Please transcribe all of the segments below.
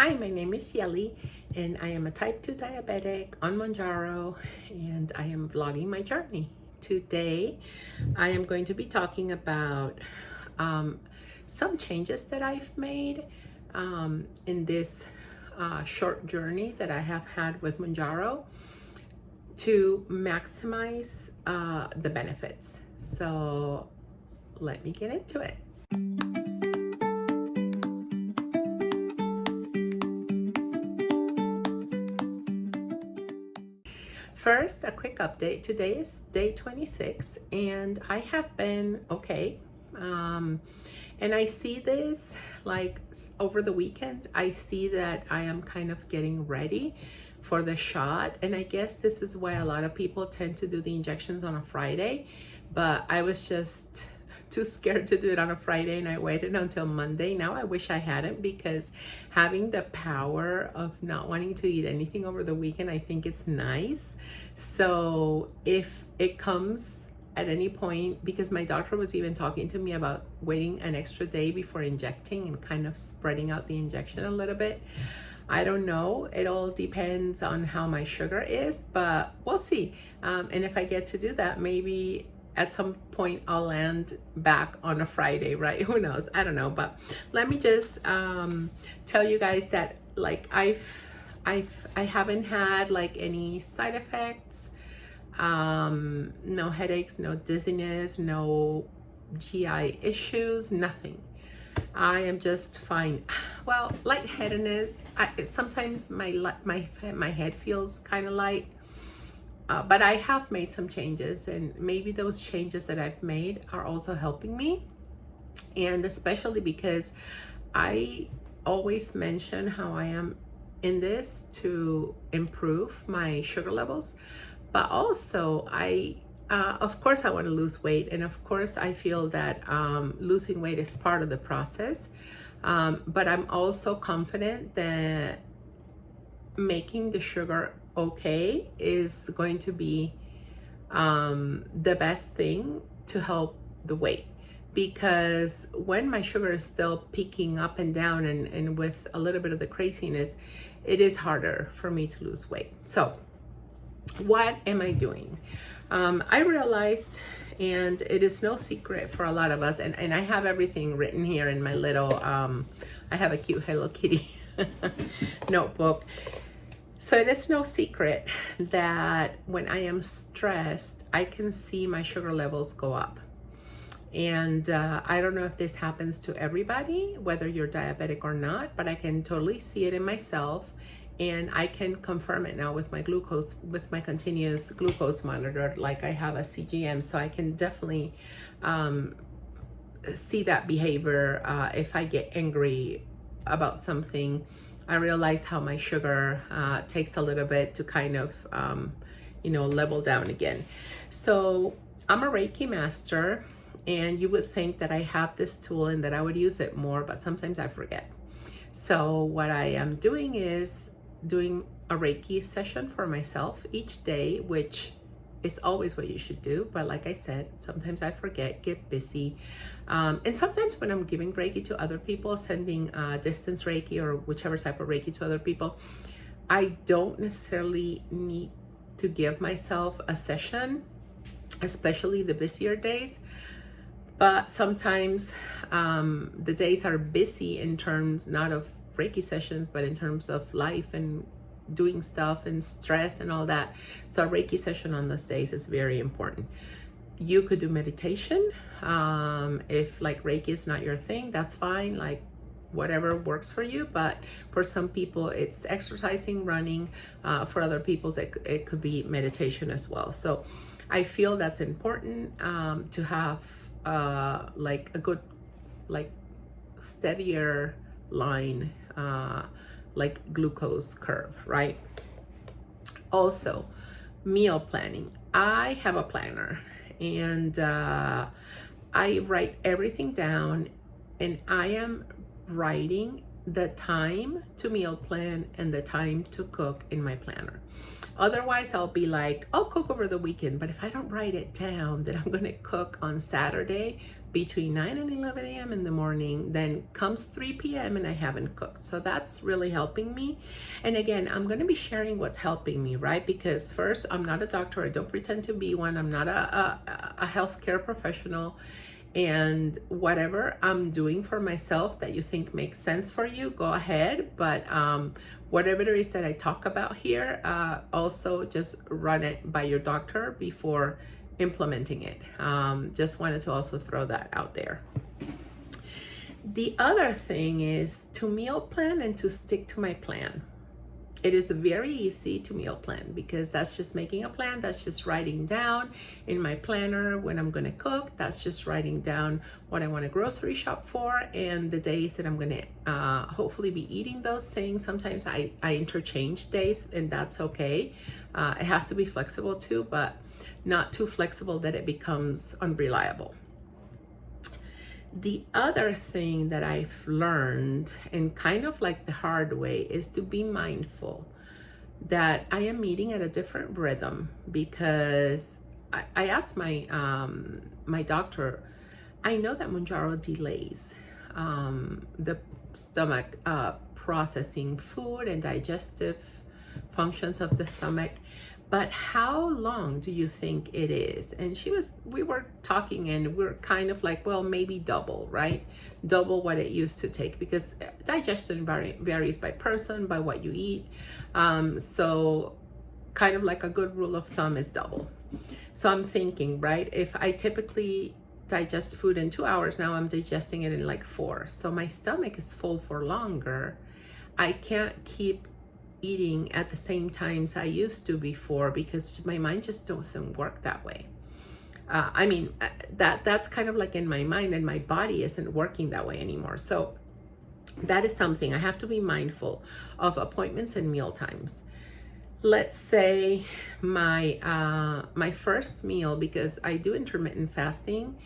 Hi, my name is Yeli, and I am a type 2 diabetic on Mounjaro, and I am vlogging my journey. Today, I am going to be talking about some changes that I've made in this short journey that I have had with Mounjaro to maximize the benefits. So let me get into it. First, a quick update. Today is day 26, and I have been okay. And I see this like over the weekend, I see that I am kind of getting ready for the shot. And I guess this is why a lot of people tend to do the injections on a Friday. But I was just too scared to do it on a Friday, and I waited until Monday. Now I wish I hadn't, because having the power of not wanting to eat anything over the weekend, I think it's nice. So if it comes at any point, because my doctor was even talking to me about waiting an extra day before injecting and kind of spreading out the injection a little bit. I don't know. It all depends on how my sugar is, but we'll see. And if I get to do that, maybe at some point I'll land back on a Friday, right? Who knows? I don't know. But let me just tell you guys that like I haven't had like any side effects, no headaches, no dizziness, no GI issues, nothing. I am just fine. Well, lightheadedness. Sometimes my head feels kind of light. But I have made some changes, and maybe those changes that I've made are also helping me. And especially because I always mention how I am in this to improve my sugar levels. But also of course I want to lose weight. And of course I feel that losing weight is part of the process. But I'm also confident that making the sugar okay is going to be the best thing to help the weight, because when my sugar is still peaking up and down and with a little bit of the craziness, it is harder for me to lose weight. So what am I doing? I realized, and it is no secret for a lot of us, and I have everything written here in my little I have a cute Hello Kitty notebook. So it is no secret that when I am stressed, I can see my sugar levels go up. And I don't know if this happens to everybody, whether you're diabetic or not, but I can totally see it in myself. And I can confirm it now with my glucose, with my continuous glucose monitor. Like I have a CGM, so I can definitely see that behavior. If I get angry about something, I realize how my sugar takes a little bit to kind of, level down again. So I'm a Reiki master, and you would think that I have this tool and that I would use it more, but sometimes I forget. So what I am doing is doing a Reiki session for myself each day, which is always what you should do. But like I said, sometimes I forget, get busy. And sometimes when I'm giving Reiki to other people, sending distance Reiki or whichever type of Reiki to other people, I don't necessarily need to give myself a session, especially the busier days. But sometimes the days are busy in terms not of Reiki sessions, but in terms of life and doing stuff and stress and all that. So a Reiki session on those days is very important. You could do meditation. If like Reiki is not your thing, that's fine. Like whatever works for you. But for some people, it's exercising, running. For other people, it could be meditation as well. So I feel that's important to have like a good, like steadier line, like glucose curve, right? Also, meal planning. I have a planner, and I write everything down, and I am writing the time to meal plan and the time to cook in my planner. Otherwise, I'll be like, I'll cook over the weekend, but if I don't write it down that I'm gonna cook on Saturday, between 9 and 11 a.m. in the morning. Then comes 3 p.m. and I haven't cooked. So that's really helping me. And again, I'm going to be sharing what's helping me, right? Because first, I'm not a doctor. I don't pretend to be one. I'm not a healthcare professional. And whatever I'm doing for myself that you think makes sense for you, go ahead. But whatever it is that I talk about here, also just run it by your doctor before implementing it. Just wanted to also throw that out there. The other thing is to meal plan and to stick to my plan. It is very easy to meal plan because that's just making a plan. That's just writing down in my planner when I'm going to cook. That's just writing down what I want to grocery shop for and the days that I'm going to hopefully be eating those things. Sometimes I interchange days, and that's okay. It has to be flexible too, but not too flexible that it becomes unreliable. The other thing that I've learned, and kind of like the hard way, is to be mindful that I am eating at a different rhythm, because I asked my my doctor, I know that Mounjaro delays the stomach processing food and digestive functions of the stomach, but how long do you think it is? And we were talking, and we're kind of like, well, maybe double, right? Double what it used to take, because digestion varies by person, by what you eat. So kind of like a good rule of thumb is double. So I'm thinking, right, if I typically digest food in 2 hours, now I'm digesting it in like 4. So my stomach is full for longer. I can't keep eating at the same times I used to before, because my mind just doesn't work that way. I mean, that's kind of like in my mind, and my body isn't working that way anymore. So that is something I have to be mindful of, appointments and meal times. Let's say my first meal, because I do intermittent fasting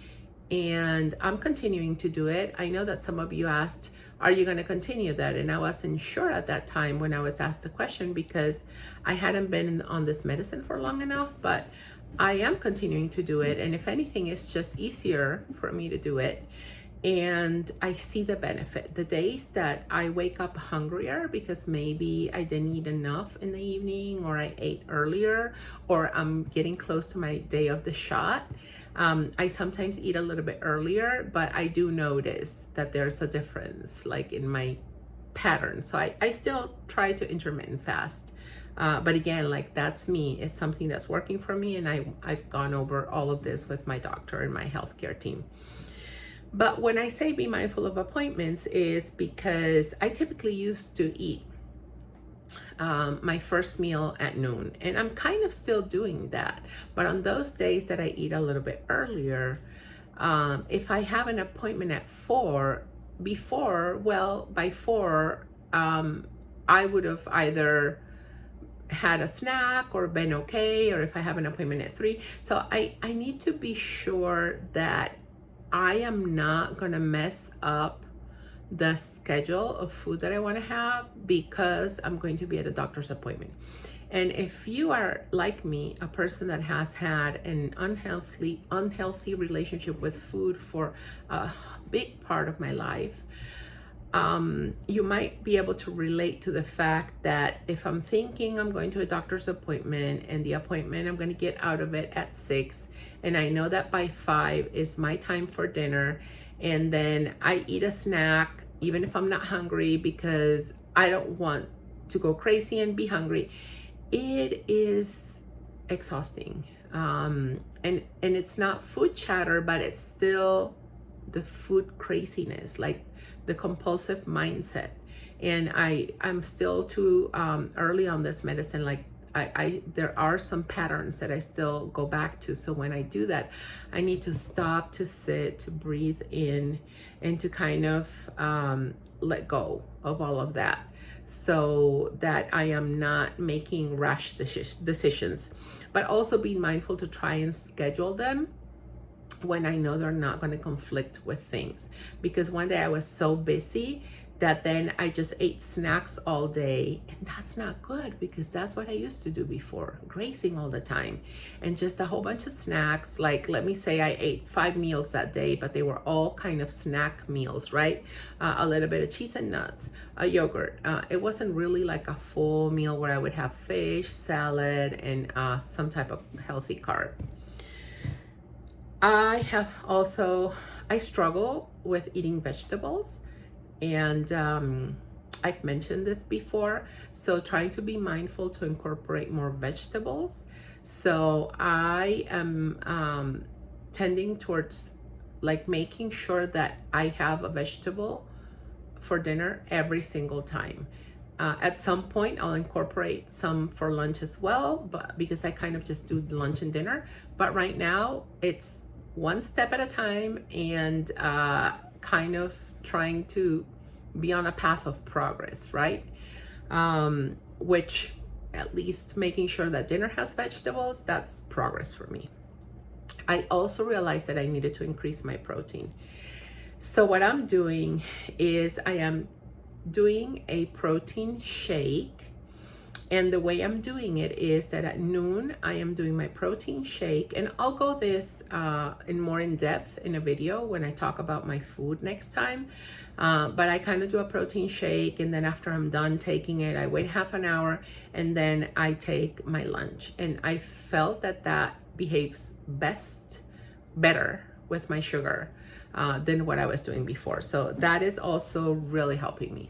and I'm continuing to do it. I know that some of you asked, are you going to continue that? And I wasn't sure at that time when I was asked the question, because I hadn't been on this medicine for long enough, but I am continuing to do it. And if anything, it's just easier for me to do it. And I see the benefit. The days that I wake up hungrier because maybe I didn't eat enough in the evening, or I ate earlier, or I'm getting close to my day of the shot, I sometimes eat a little bit earlier, but I do notice that there's a difference like in my pattern. So I still try to intermittent fast. But again, like that's me. It's something that's working for me. And I've gone over all of this with my doctor and my healthcare team. But when I say be mindful of appointments, is because I typically used to eat my first meal at noon, and I'm kind of still doing that. But on those days that I eat a little bit earlier, if I have an appointment at 4, by 4, I would have either had a snack or been okay, or if I have an appointment at 3. So I need to be sure that I am not gonna mess up the schedule of food that I want to have, because I'm going to be at a doctor's appointment. And if you are like me, a person that has had an unhealthy relationship with food for a big part of my life, you might be able to relate to the fact that if I'm thinking I'm going to a doctor's appointment, and the appointment I'm going to get out of it at 6, and I know that by 5 is my time for dinner, and then I eat a snack, even if I'm not hungry, because I don't want to go crazy and be hungry, it is exhausting. And it's not food chatter, but it's still the food craziness, like the compulsive mindset. And I'm still too early on this medicine. Like there are some patterns that I still go back to. So when I do that, I need to stop, to sit, to breathe in, and to kind of let go of all of that, so that I am not making rash decisions. But also be mindful to try and schedule them when I know they're not going to conflict with things. Because one day I was so busy that then I just ate snacks all day. And that's not good, because that's what I used to do before, grazing all the time. And just a whole bunch of snacks. Like, let me say I ate 5 meals that day, but they were all kind of snack meals, right? A little bit of cheese and nuts, a yogurt. It wasn't really like a full meal where I would have fish, salad, and some type of healthy carb. I struggle with eating vegetables, and I've mentioned this before, so trying to be mindful to incorporate more vegetables. So I am tending towards like making sure that I have a vegetable for dinner every single time. At some point I'll incorporate some for lunch as well, but because I kind of just do lunch and dinner. But right now it's one step at a time, and kind of trying to be on a path of progress, right? Which, at least making sure that dinner has vegetables, that's progress for me. I also realized that I needed to increase my protein. So what I'm doing is I am doing a protein shake. And the way I'm doing it is that at noon, I am doing my protein shake. And I'll go this in more in depth in a video when I talk about my food next time. But I kind of do a protein shake, and then after I'm done taking it, I wait half an hour, and then I take my lunch. And I felt that that behaves better with my sugar than what I was doing before. So that is also really helping me.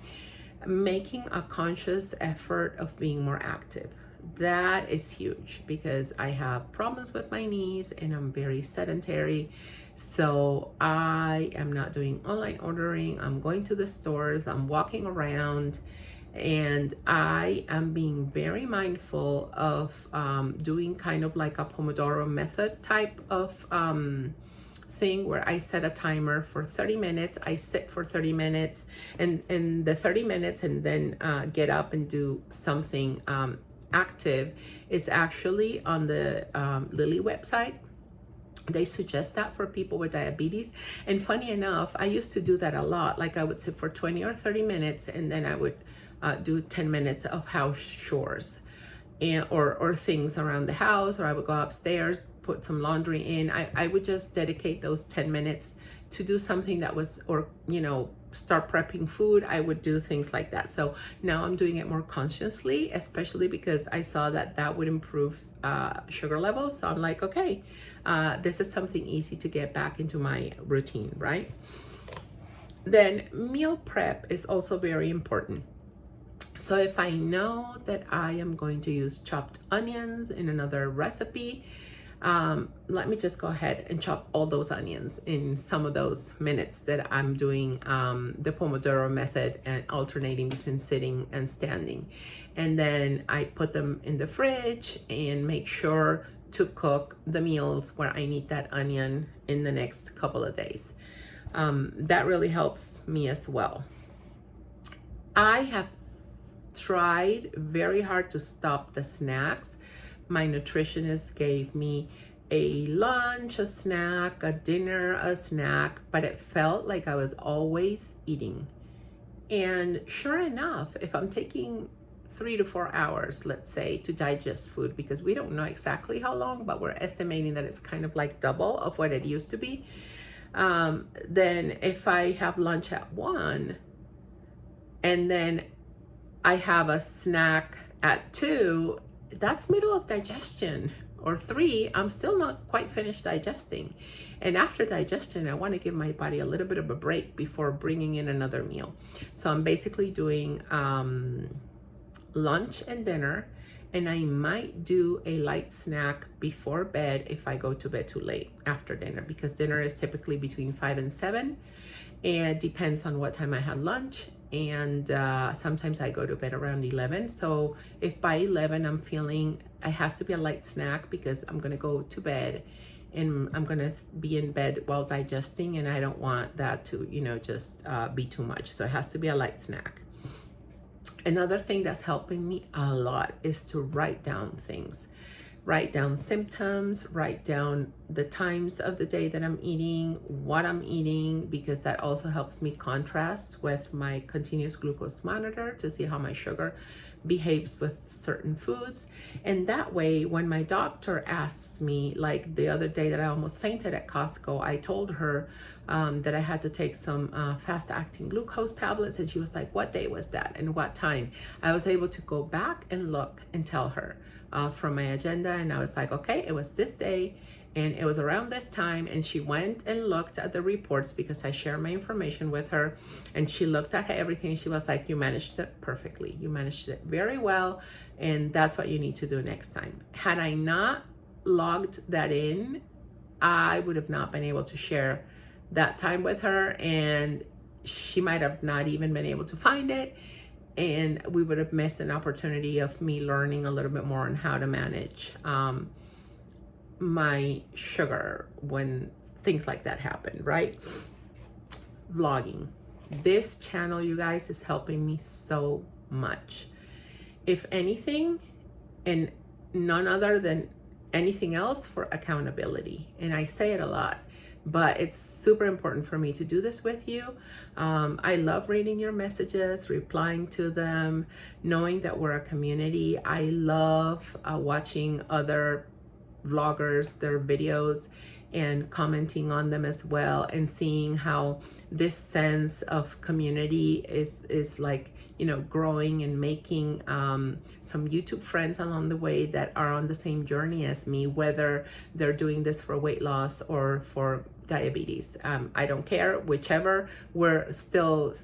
Making a conscious effort of being more active. That is huge, because I have problems with my knees and I'm very sedentary. So I am not doing online ordering. I'm going to the stores, I'm walking around, and I am being very mindful of doing kind of like a Pomodoro method type of thing, where I set a timer for 30 minutes. I sit for 30 minutes and the 30 minutes, and then get up and do something active is actually on the Lilly website. They suggest that for people with diabetes. And funny enough, I used to do that a lot. Like I would sit for 20 or 30 minutes, and then I would do 10 minutes of house chores or things around the house, or I would go upstairs, put some laundry in. I would just dedicate those 10 minutes to do something that was, or start prepping food. I would do things like that. So now I'm doing it more consciously, especially because I saw that that would improve sugar levels. So I'm like, okay, this is something easy to get back into my routine, right? Then meal prep is also very important. So if I know that I am going to use chopped onions in another recipe, let me just go ahead and chop all those onions in some of those minutes that I'm doing the Pomodoro method and alternating between sitting and standing. And then I put them in the fridge and make sure to cook the meals where I need that onion in the next couple of days. That really helps me as well. I have tried very hard to stop the snacks. My nutritionist gave me a lunch, a snack, a dinner, a snack, but it felt like I was always eating. And sure enough, if I'm taking 3 to 4 hours, let's say, to digest food, because we don't know exactly how long, but we're estimating that it's kind of like double of what it used to be. Then if I have lunch at 1, and then I have a snack at 2, that's middle of digestion. Or 3, I'm still not quite finished digesting. And after digestion, I want to give my body a little bit of a break before bringing in another meal. So I'm basically doing lunch and dinner, and I might do a light snack before bed if I go to bed too late after dinner, because dinner is typically between 5 and 7. And it depends on what time I had lunch. And sometimes I go to bed around 11. So if by 11 I'm feeling it has to be a light snack, because I'm going to go to bed and I'm going to be in bed while digesting, and I don't want that to, just be too much. So it has to be a light snack. Another thing that's helping me a lot is to write down things. Write down symptoms, write down the times of the day that I'm eating, what I'm eating, because that also helps me contrast with my continuous glucose monitor to see how my sugar behaves with certain foods. And that way, when my doctor asks me, like the other day that I almost fainted at Costco, I told her that I had to take some fast-acting glucose tablets, and she was like, what day was that and what time? I was able to go back and look and tell her from my agenda, and I was like, okay, it was this day and it was around this time. And she went and looked at the reports because I share my information with her, and she looked at everything. She was like, you managed it perfectly, you managed it very well, and that's what you need to do next time. Had I not logged that in, I would have not been able to share that time with her, and she might have not even been able to find it, and we would have missed an opportunity of me learning a little bit more on how to manage my sugar when things like that happen, right? Vlogging. This channel, you guys, is helping me so much. If anything, and none other than anything else, for accountability. And I say it a lot, but it's super important for me to do this with you. I love reading your messages, replying to them, knowing that we're a community. I love watching other vloggers, their videos, and commenting on them as well, and seeing how this sense of community is like, you know, growing, and making some YouTube friends along the way that are on the same journey as me, whether they're doing this for weight loss or for diabetes. I don't care, whichever, we're still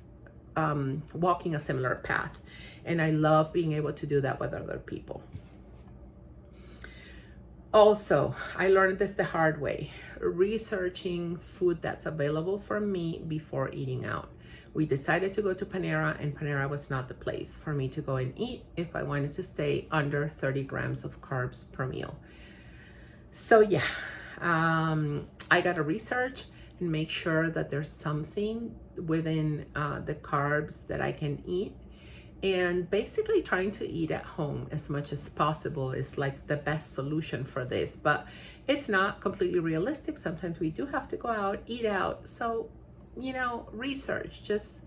walking a similar path, and I love being able to do that with other people. Also, I learned this the hard way, researching food that's available for me before eating out. We decided to go to Panera, and Panera was not the place for me to go and eat if I wanted to stay under 30 grams of carbs per meal. So yeah, I got to research and make sure that there's something within the carbs that I can eat. And basically trying to eat at home as much as possible is like the best solution for this, but it's not completely realistic. Sometimes we do have to go out, eat out. So, you know, research, just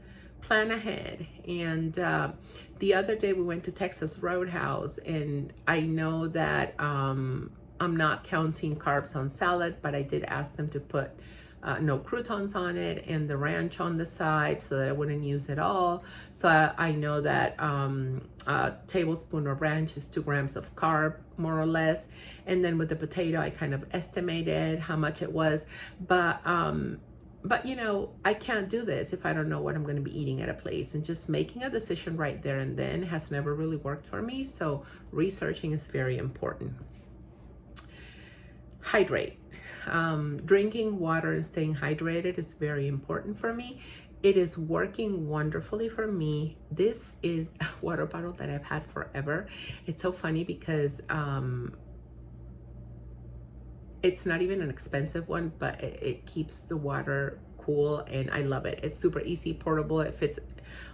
plan ahead. And the other day we went to Texas Roadhouse, and I know that I'm not counting carbs on salad, but I did ask them to put no croutons on it, and the ranch on the side, so that I wouldn't use it all. So I know that a tablespoon of ranch is 2 grams of carb, more or less. And then with the potato, I kind of estimated how much it was. But you know, I can't do this if I don't know what I'm going to be eating at a place, and just making a decision right there and then has never really worked for me. So researching is very important. Hydrate. Drinking water and staying hydrated is very important for me. It is working wonderfully for me. This is a water bottle that I've had forever. It's so funny because it's not even an expensive one, but it keeps the water cool, and I love it. It's super easy, portable. It fits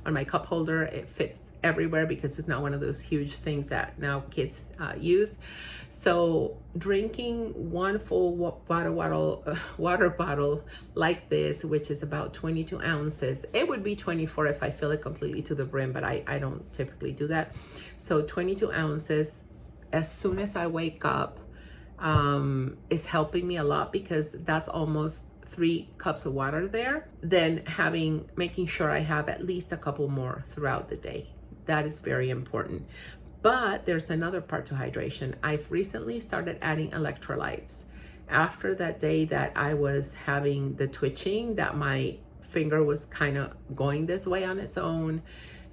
on my cup holder. It fits everywhere because it's not one of those huge things that now kids use. So drinking one full water bottle like this, which is about 22 ounces, it would be 24 if I fill it completely to the brim, but I don't typically do that. So 22 ounces as soon as I wake up is helping me a lot, because that's almost 3 cups of water there. Then making sure I have at least a couple more throughout the day. That is very important. But there's another part to hydration. I've recently started adding electrolytes. After that day that I was having the twitching, that my finger was kind of going this way on its own,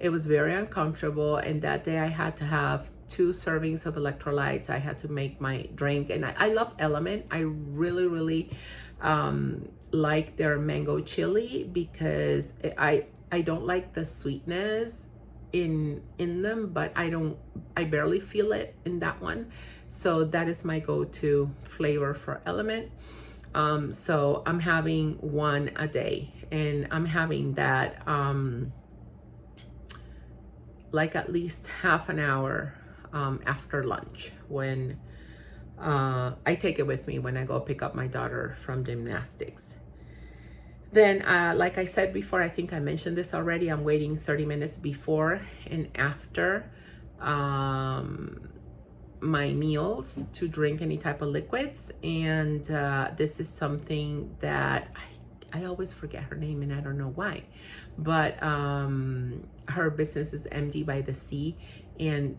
it was very uncomfortable. And that day I had to have 2 servings of electrolytes. I had to make my drink. And I love Element. I really like their mango chili, because I don't like the sweetness in them, but I barely feel it in that one. So that is my go-to flavor for Element. So I'm having 1 a day, and I'm having that like at least half an hour after lunch, when I take it with me when I go pick up my daughter from gymnastics. Then, like I said before, I think I mentioned this already, I'm waiting 30 minutes before and after my meals to drink any type of liquids. And this is something that I always forget her name, and I don't know why, but her business is MD by the Sea, and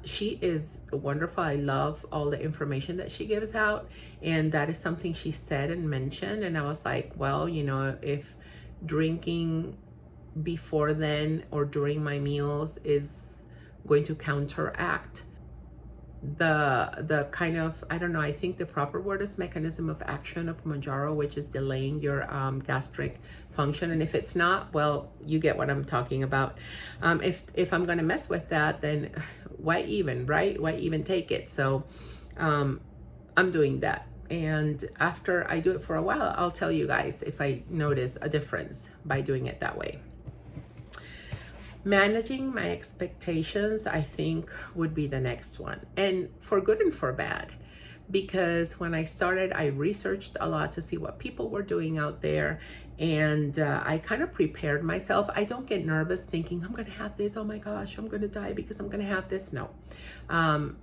she is wonderful. I love all the information that she gives out, and that is something she said and mentioned, and I was like, well, you know, if drinking before then or during my meals is going to counteract the kind of, I don't know, I think the proper word is mechanism of action of Mounjaro, which is delaying your gastric function. And if it's not, well, you get what I'm talking about. If I'm gonna mess with that, then why even, right? Why even take it? So I'm doing that. And after I do it for a while, I'll tell you guys if I notice a difference by doing it that way. Managing my expectations, I think, would be the next one, and for good and for bad, because when I started, I researched a lot to see what people were doing out there, and I kind of prepared myself. I don't get nervous thinking I'm gonna have this, oh my gosh, I'm gonna die because I'm gonna have this. No, my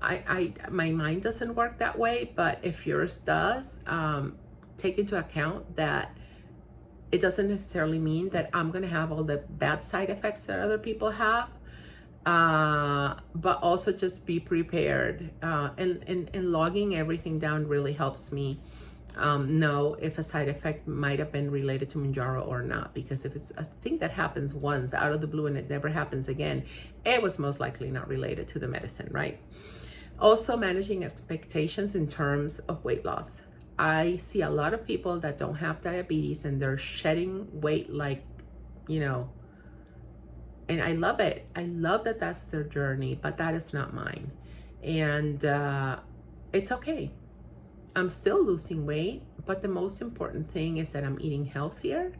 mind doesn't work that way, but if yours does, take into account that it doesn't necessarily mean that I'm going to have all the bad side effects that other people have, but also just be prepared. And logging everything down really helps me know if a side effect might have been related to Mounjaro or not. Because if it's a thing that happens once out of the blue and it never happens again, it was most likely not related to the medicine, right? Also, managing expectations in terms of weight loss. I see a lot of people that don't have diabetes and they're shedding weight like, you know, and I love it. I love that that's their journey, but that is not mine. And it's okay. I'm still losing weight, but the most important thing is that I'm eating healthier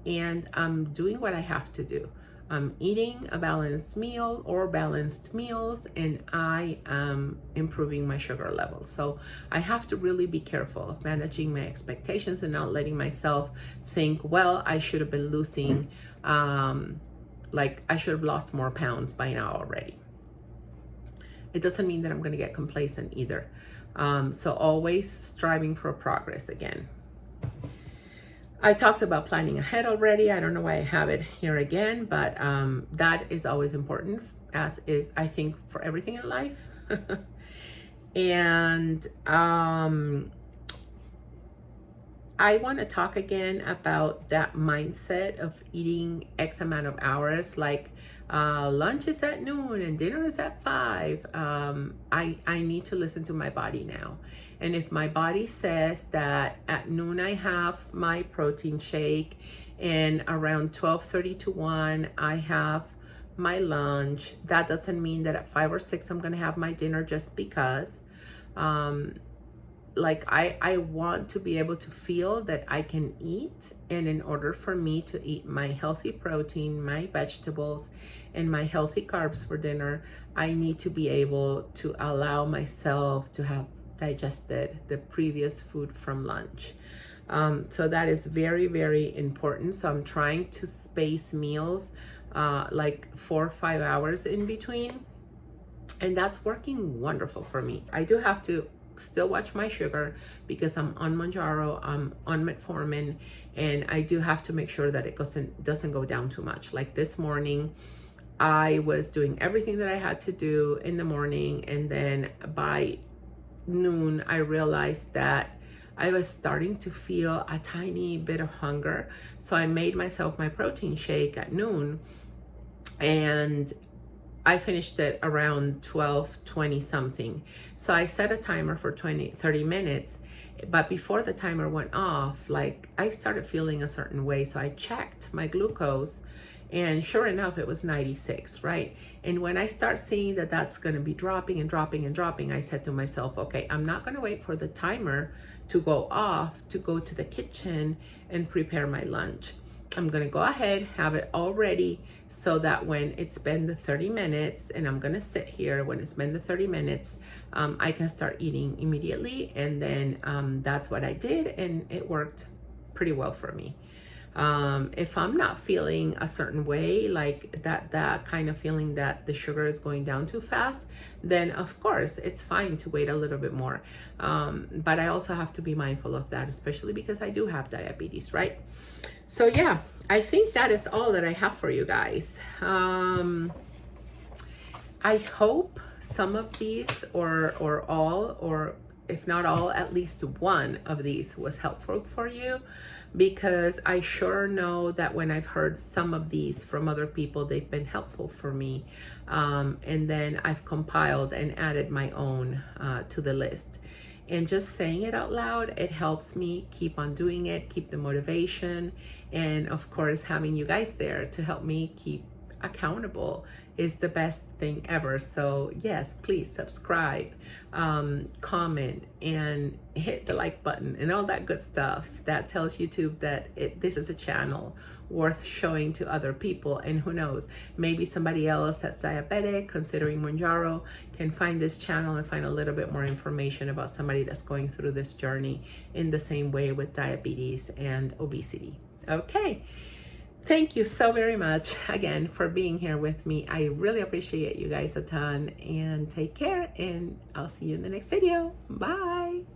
and I'm doing what I have to do. I'm eating a balanced meal or balanced meals, and I am improving my sugar levels. So I have to really be careful of managing my expectations and not letting myself think, well, I should have been losing, like I should have lost more pounds by now already. It doesn't mean that I'm going to get complacent either. So always striving for progress again. I talked about planning ahead already. I don't know why I have it here again, but that is always important, as is, I think, for everything in life. And I want to talk again about that mindset of eating X amount of hours, like lunch is at noon and dinner is at 5. I need to listen to my body now. And if my body says that at noon I have my protein shake and around 12:30 to 1 I have my lunch, that doesn't mean that at 5 or 6 I'm gonna have my dinner just because. Like I want to be able to feel that I can eat, and in order for me to eat my healthy protein, my vegetables, and my healthy carbs for dinner, I need to be able to allow myself to have digested the previous food from lunch. So that is very, very important. So I'm trying to space meals like 4 or 5 hours in between, and that's working wonderful for me. I do have to still watch my sugar because I'm on Mounjaro, I'm on metformin, and I do have to make sure that it doesn't go down too much. Like this morning, I was doing everything that I had to do in the morning, and then by noon I realized that I was starting to feel a tiny bit of hunger. So I made myself my protein shake at noon, and I finished it around 12:20 something. So I set a timer for 30 minutes, but before the timer went off, like I started feeling a certain way. So I checked my glucose, and sure enough, it was 96, right? And when I start seeing that that's going to be dropping and dropping and dropping, I said to myself, okay, I'm not going to wait for the timer to go off to go to the kitchen and prepare my lunch. I'm gonna go ahead, have it all ready so that when it's been the 30 minutes and I'm gonna sit here, when it's been the 30 minutes, I can start eating immediately. And then that's what I did, and it worked pretty well for me. If I'm not feeling a certain way, like that kind of feeling that the sugar is going down too fast, then of course it's fine to wait a little bit more. But I also have to be mindful of that, especially because I do have diabetes, right? So yeah, I think that is all that I have for you guys. I hope some of these or all, or if not all, at least one of these was helpful for you, because I sure know that when I've heard some of these from other people, they've been helpful for me. And then I've compiled and added my own to the list. And just saying it out loud, it helps me keep on doing it, keep the motivation. And of course, having you guys there to help me keep accountable is the best thing ever. So yes, please subscribe, comment, and hit the like button and all that good stuff. That tells YouTube that this is a channel worth showing to other people. And who knows, maybe somebody else that's diabetic, considering Mounjaro, can find this channel and find a little bit more information about somebody that's going through this journey in the same way with diabetes and obesity. Okay. Thank you so very much again for being here with me. I really appreciate you guys a ton, and take care, and I'll see you in the next video. Bye.